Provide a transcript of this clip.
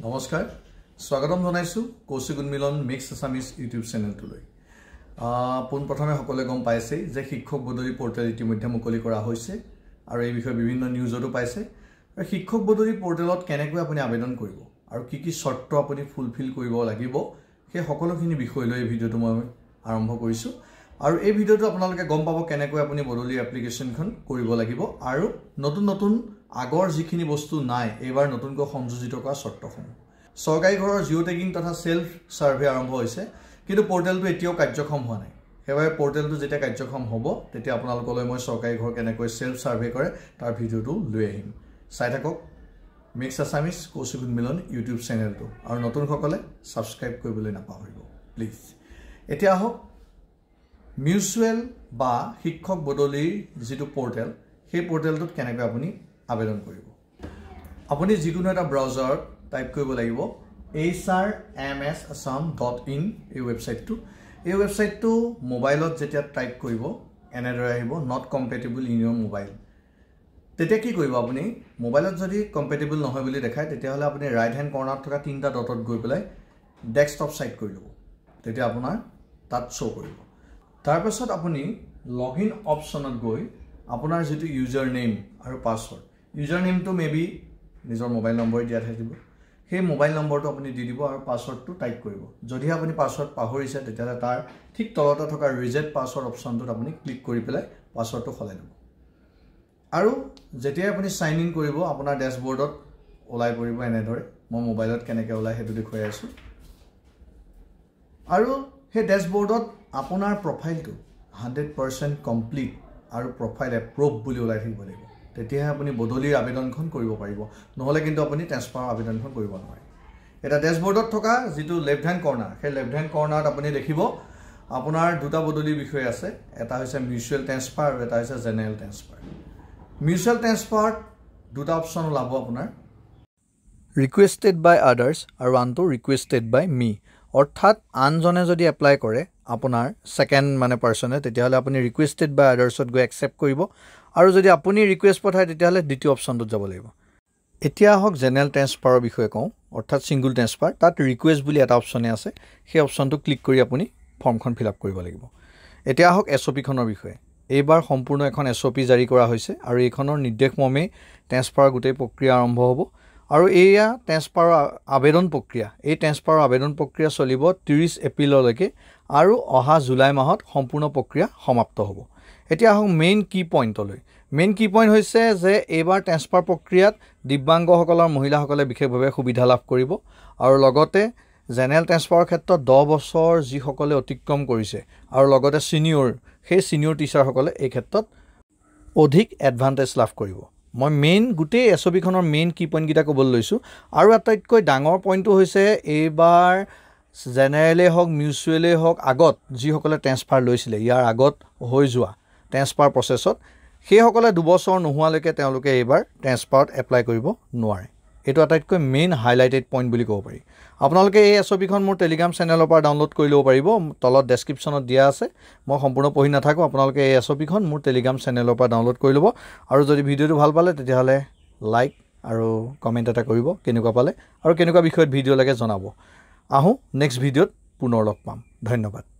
নমস্কাৰ স্বাগতম জনাইছো কৌশিক উন্মিলন মিক্স আছামিজ ইউটিউব চেনেলটোলৈ পোনপ্ৰথমে সকলোৱে গম পাইছে যে শিক্ষক বদলি পোৰ্টেল ইতিমধ্যে মুকলি কৰা হৈছে আৰু এই বিষয়ে বিভিন্ন নিউজতো পাইছে আৰু শিক্ষক বদলি পোৰ্টেলত কেনেকৈ আপুনি আবেদন কৰিব আৰু কি শৰ্ত আপুনি ফুলফিল কৰিব লাগিব সেই সকলোখিনি বিষয় লৈ এই ভিডিওটো মই আৰম্ভ কৰিছো আৰু এই ভিডিওটো আপোনালোকে গম পাব কেনেকৈ আপুনি বদলি এপ্লিকেশনখন কৰিব লাগিব আৰু নতুন আগৰ যিখিনি বস্তু নাই এবাৰ নতুনকৈ সংযোজিত কৰা শৰ্তসমূহ সৰকাৰী ঘৰৰ জিও টেগিং তথা সেলফ সাৰ্ভে আৰম্ভ হৈছে কিন্তু পোৰ্টেলটো এতিয়াও কাৰ্যক্ষম হোৱা নাই হেবাৰে পোৰ্টেলটো যেতিয়া কাৰ্যক্ষম হ'ব তেতিয়া আপোনালোকলৈ মই সৰকাৰী ঘৰ কেনেকৈ সেলফ সাৰ্ভে কৰে তাৰ ভিডিওটো লৈ আহিম চাই থাকক মিক্স আছামিজ কৌশিক উন্মিলন ইউটিউব চেনেলটো আৰু নতুন সকলে সাবস্ক্ৰাইব কৰিবলৈ নাপাহৰিব প্লিজ এতিয়া আহক মিউচুৱেল বা শিক্ষক বদলিৰ যেটো পোৰ্টেল সেই পোৰ্টেলটোত কেনেকৈ আপুনি আবেদন কৰিব আপুনি যিকোনো এটা ব্ৰাউজাৰত টাইপ কৰিব লাগিব hrmsassam.in এই ৱেবসাইটটো মোবাইলত যেতিয়া টাইপ কৰিব এনেদৰে আহিব not compatible in Euro mobile তেতিয়া কি কৰিব আপুনি মোবাইলত যদি কম্পেটিবল নহয় বুলি দেখায় তেতিয়া হলে আপুনি ৰাইট হ্যান্ড কৰ্নাৰত থকা তিনটা ডটত গৈ পেলাই ডেস্কটপ সাইট কৰি লব তেতিয়া আপোনাৰ তাত শো কৰিব তাৰ পাছত আপুনি লগইন অপচনত গৈ আপোনাৰ যেটো ইউজাৰ নেম আৰু পাসওয়াৰ্ড ইউজাৰ নেমটো মেবি নিজৰ মোবাইল নম্বৰ দিয়া থাকিব সেই মোবাইল নম্বৰটো আপুনি দি দিব আৰু পাসওয়াৰ্ডটো টাইপ কৰিব যদি আপুনি পাসওয়াৰ্ড পাহৰিছে তেতিয়া তাৰ ঠিক তলতে থকা ৰিজেট পাসওয়াৰ্ড অপচনটোত আপুনি ক্লিক কৰি পেলাই পাসওয়াৰ্ডটো খলাই দিব আৰু যেতিয়া আপুনি সাইন ইন কৰিব আপোনাৰ ড্যাশবোৰ্ডত ওলাই পৰিব এনেদৰে মই মোবাইলত কেনেকৈ ওলাই হেতু দেখুৱাই আছো আৰু সেই ড্যাশবোৰ্ডত আপোনাৰ প্ৰফাইলটো 100% কমপ্লিট আৰু প্ৰফাইল এপ্ৰুভ বুলি ওলাই থাকিব লাগিব তেতিয়া আপুনি বদলিৰ আবেদনখন কৰিব পাৰিব নহলে কিন্তু আপুনি ট্ৰান্সফাৰ আবেদনখন কৰিব নোৱাৰে এটা ড্যাশবোৰ্ডত থকা যেটো লেফট হ্যান্ড কৰ্নাৰ সেই লেফট হ্যান্ড কৰ্নাৰত আপুনি দেখিব আপোনাৰ দুটা বদলিৰ বিষয় আছে এটা হৈছে মিউচুৱেল ট্ৰান্সফাৰ আৰু এটা হৈছে জেনাৰেল ট্ৰান্সফাৰ মিউচুৱেল ট্ৰান্সফাৰ দুটা অপচন ওলাব আপোনাৰ ৰিকুৱেষ্টেড বাই আদাৰ্স আৰু আনটো ৰিকুৱেষ্টেড বাই মি অৰ্থাৎ আনজনে যদি এপ্লাই কৰে আপোনাৰ সেকেন্ড মানে পাৰ্সনে তেতিয়া হলে আপুনি ৰিকুৱেষ্টেড বাই আদাৰ্সত গৈ একচেপ্ট কৰিব আৰু যদি আপুনি ৰিকুৱেষ্ট পঠায় তেতিয়া হলে দ্বিতীয় অপচনটোত যাব লাগিব এতিয়া হক জেনাৰেল ট্ৰান্সফাৰৰ বিষয়ে কওঁ অৰ্থাৎ সিঙ্গল ট্ৰান্সফাৰ তাত ৰিকুৱেষ্ট বুলি এটা অপচনে আছে সেই অপচনটো ক্লিক কৰি আপুনি ফৰ্মখন ফিল আপ কৰিব লাগিব এতিয়া হক এসঅপি খনৰ বিষয়ে এইবাৰ সম্পূৰ্ণ এখন এসঅপি জাৰি কৰা হৈছে আৰু এইখনৰ নিৰ্দেশ মৰ্মে ট্ৰান্সফাৰ গোটেই প্ৰক্ৰিয়া আৰম্ভ হ'ব আৰু এয়া ট্ৰান্সফাৰ আবেদন প্ৰক্ৰিয়া এই ট্ৰান্সফাৰ আবেদন প্ৰক্ৰিয়া চলিব 30 এপ্ৰিললৈকে আৰু অহা জুলাই মাহত সম্পূৰ্ণ প্ৰক্ৰিয়া সমাপ্ত হ'ব এতিয়া আহক মেইন কি পইণ্টলৈ মেইন কি পইণ্ট হৈছে যে এইবাৰ ট্ৰান্সফাৰ প্ৰক্ৰিয়াত দিব্যাংগসকলৰ মহিলাসকলে বিশেষভাৱে সুবিধা লাভ কৰিব আৰু লগতে জেনাৰেল ট্ৰান্সফাৰৰ ক্ষেত্ৰত 10 বছৰ যি সকলে অতিক্ৰম কৰিছে আৰু লগতে সিনিয়ৰ সেই সিনিয়ৰ টিচাৰসকলে এই ক্ষেত্ৰত অধিক এডভান্টেজ লাভ কৰিব মই মেইন গোটেই এসঅপি খনৰ মেইন কি পইণ্ট গিটা ক'বলৈ লৈছো আৰু আটাইতকৈ ডাঙৰ পইণ্টটো হৈছে এইবাৰ জেনাৰেলে হক মিউচুৱেলে হক আগত যি সকলে ট্ৰান্সফাৰ লৈছিলে ইয়াৰ আগত হৈ যোৱা ট্ৰান্সফাৰ প্ৰসেছত সেই সকলে 2 বছৰ নোহোৱালৈকে তেওঁলোকে এইবাৰ ট্ৰান্সফাৰত এপ্লাই কৰিব নোৱাৰে এটো আটাইতকৈ মেইন হাইলাইটেড পইণ্ট বুলি ক'ব পাৰি আপোনালোকে এই এসঅপি খন মোৰ টেলিগ্ৰাম চেনেলৰ পৰা ডাউনলোড কৰি ল'ব পাৰিব তলত ডেসক্ৰিপচনত দিয়া আছে মই সম্পূৰ্ণ পঢ়ি নাথাকো আপোনালোকে এই এসঅপি খন মোৰ টেলিগ্ৰাম চেনেলৰ পৰা ডাউনলোড কৰি ল'ব আৰু যদি ভিডিওটো ভাল পালে তেতিয়া হলে লাইক আৰু কমেন্ট এটা কৰিব কেনেকুৱা পালে আৰু কেনেকুৱা বিষয়ত ভিডিও লাগে জনাব আহো নেক্সট ভিডিওত পুনৰ লগ পাম ধন্যবাদ